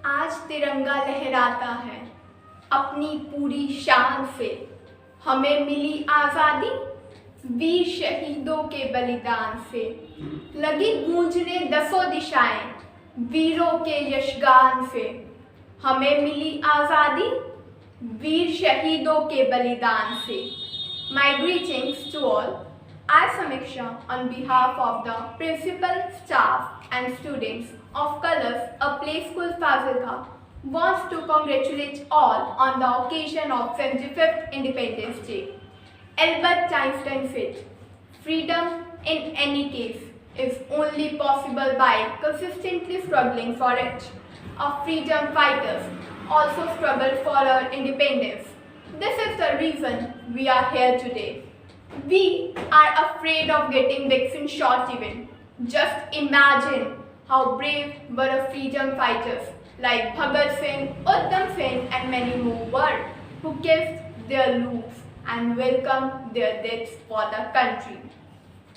आज तिरंगा लहराता है अपनी पूरी शान से। हमें मिली आज़ादी वीर शहीदों के बलिदान से। लगी गूंजने दसों दिशाएं वीरों के यशगान से। हमें मिली आज़ादी वीर शहीदों के बलिदान से। My greetings to all. I, Samiksha, on behalf of the principal, staff and students of Colors, a play school Fazilka, wants to congratulate all on the occasion of 75th Independence Day. Albert Einstein said, freedom in any case is only possible by consistently struggling for it. Our freedom fighters also struggled for our independence. This is the reason we are here today. We are afraid of getting vaccine shot even. Just imagine how brave were our freedom fighters like Bhagat Singh, Uttam Singh and many more were, who kissed their loops and welcomed their deaths for the country.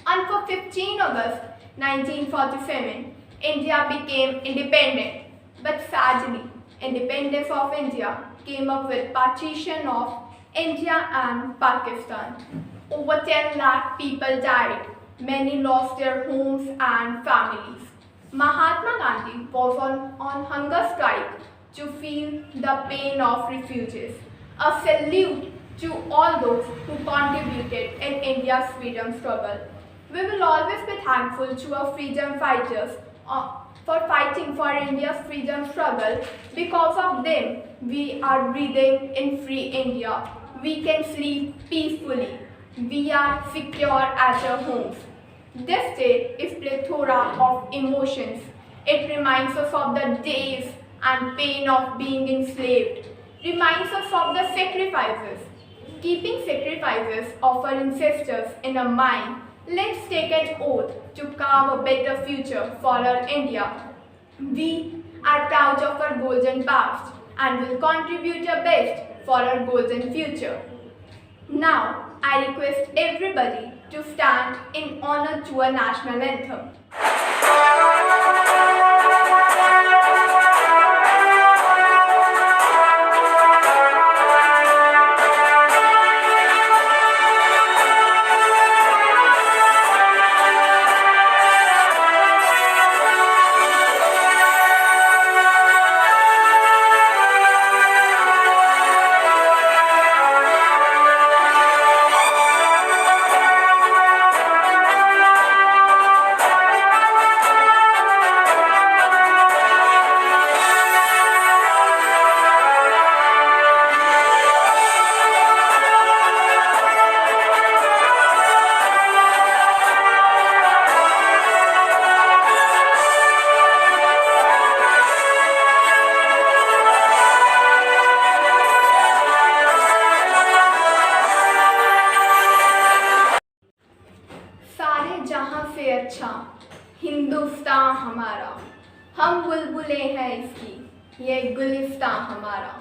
On 15 August 1947, India became independent. But sadly, independence of India came up with partition of India and Pakistan. Over 10 lakh people died. Many lost their homes and families. Mahatma Gandhi was on hunger strike to feel the pain of refugees. A salute to all those who contributed in India's freedom struggle. We will always be thankful to our freedom fighters for fighting for India's freedom struggle. Because of them, we are breathing in free India. We can sleep peacefully. We are secure at our homes. This day is plethora of emotions. It reminds us of the days and pain of being enslaved. Reminds us of the sacrifices. Keeping sacrifices of our ancestors in our mind, let's take an oath to carve a better future for our India. We are proud of our golden past and will contribute our best for our golden future. Now, I request everybody to stand in honor to our national anthem. जहां से अच्छा हिंदुस्तान हमारा, हम बुलबुले हैं इसकी, ये गुलिस्तान हमारा.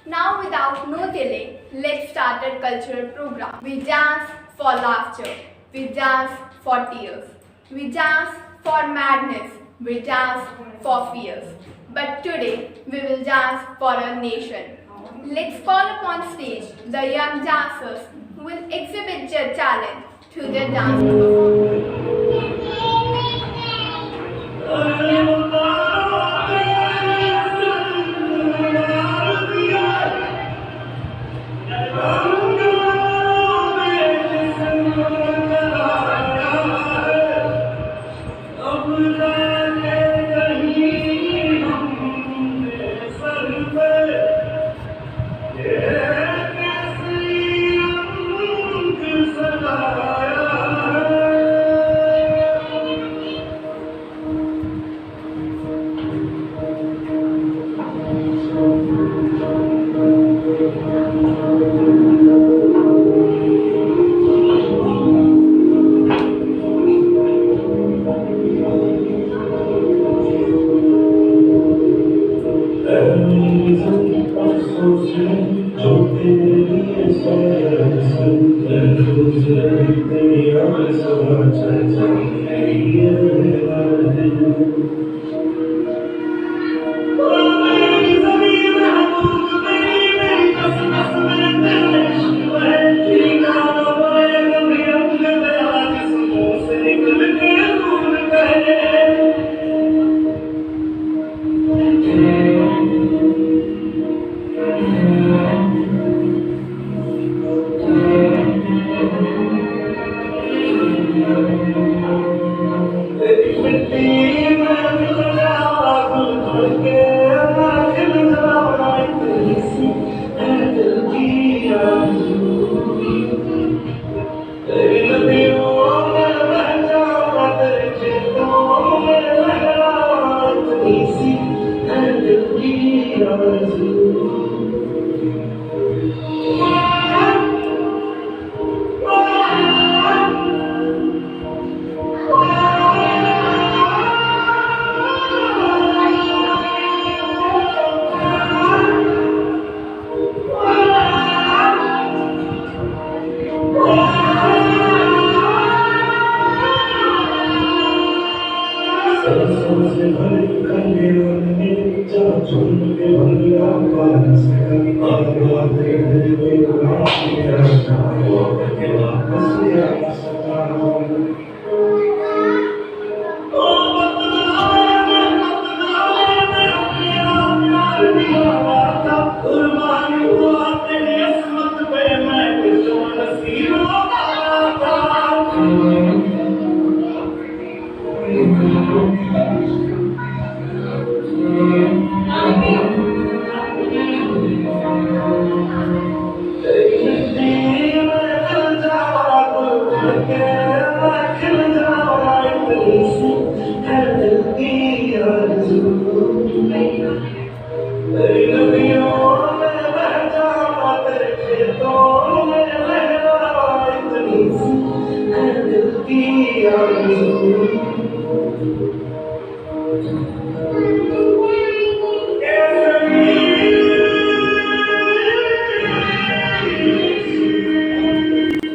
Now without no delay, let's start our cultural program. We dance for laughter, we dance for tears, we dance for madness, we dance for fears. But today we will dance for our nation. Let's call upon stage the young dancers who will exhibit their talent through their dance performance. Oh,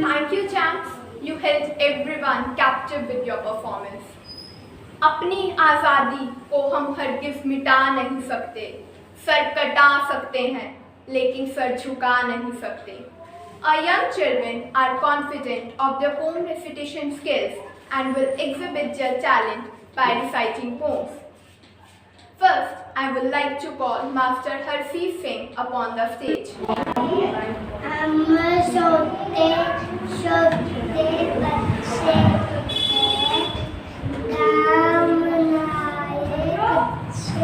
Thank you, champs. You held everyone captive with your performance. अपनी आज़ादी को हम हरगिज़ मिटा नहीं सकते, sir कटा सकते हैं, लेकिन सर झुका नहीं सकते. Our young children are confident of their own recitation skills and will exhibit their talent by reciting poems. First, I would like to call Master Harseet Singh upon the stage. हम सोते सोते बच्चे हैं, काम लाए कच्चे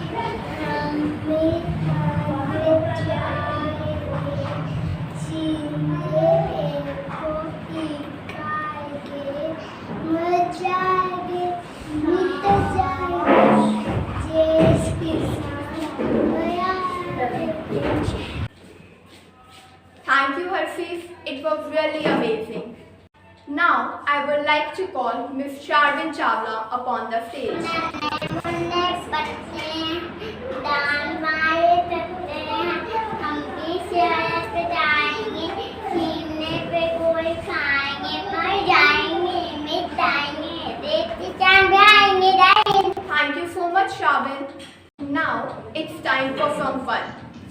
हैं, हमें आगे जाएंगे, सीने को टिकाएंगे, मर जाएंगे, मिट जाएंगे, देश किसान बया. Thank you, Harseet. It was really amazing. Now, I would like to call Miss Sharvin Chawla upon the stage. मुन्ने बच्चे दान मारे करते हैं, हम भी शहर पे जाएंगे, सीने पे कोई खाएंगे, मर जाएंगे, मिट जाएंगे, देखते चांद आएंगे. Thank you so much, Sharvin. Now, it's time for some fun.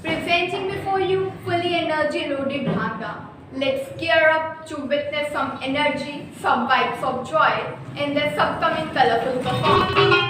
Presenting before you fully energy-loaded Bhanga. Let's gear up to witness some energy, some vibes of joy in this upcoming colorful performance.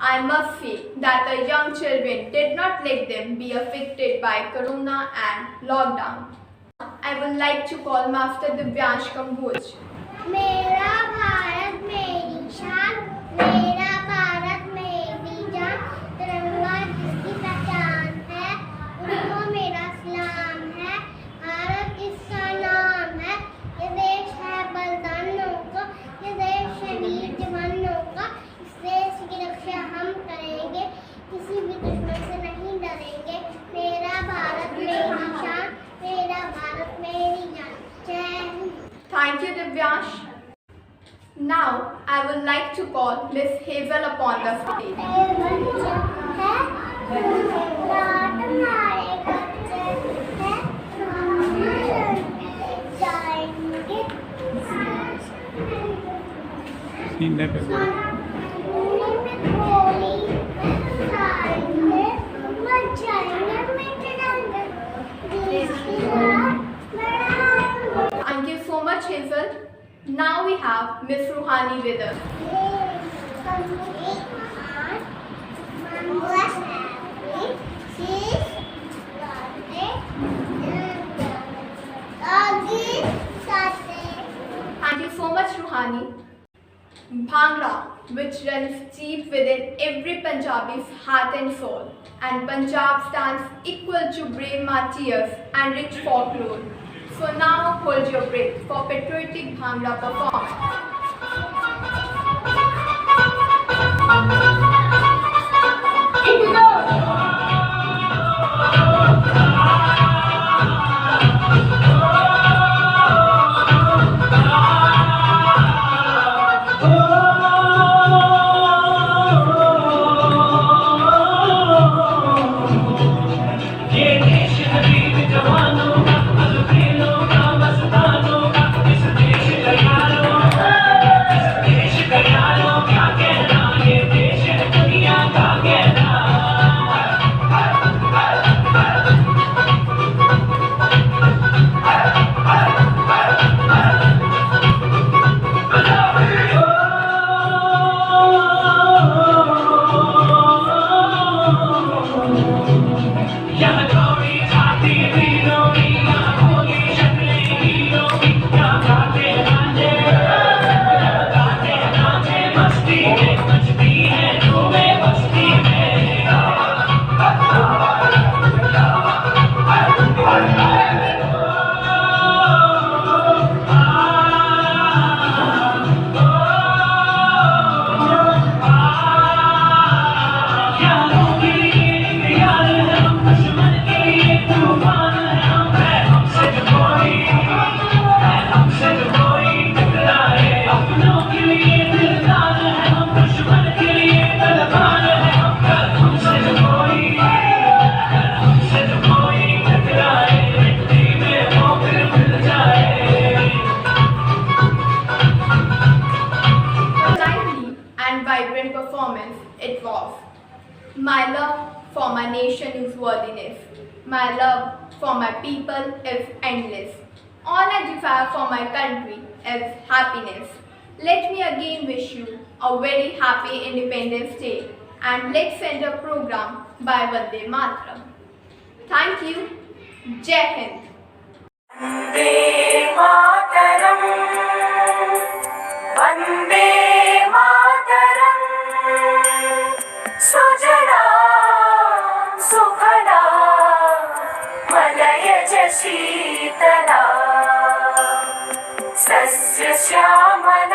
I must say that the young children did not let them be affected by Corona and lockdown. I would like to call Master Divyansh Kamboj. मेरा भारत मेरी शान, मेरा Bharat I would like to call Miss Hazel upon the stage. सीने पे Thank you so much, Hazel. Now we have Miss Ruhani with us. Thank you so much, Ruhani. Bhangra, which runs deep within every Punjabi's heart and soul, and Punjab stands equal to brave martyrs and rich folklore. So now hold your breath for patriotic Bhangra performance. Vibrant performance it was. My love for my nation is worthiness. My love for my people is endless. All I desire for my country is happiness. Let me again wish you a very happy Independence Day, and let's end a program by Vande Mataram. Thank you. Jai Hind. Vande Mataram, Vande Mataram, Sujala Sukhada Malayaj Sheetala Sasya Shyamala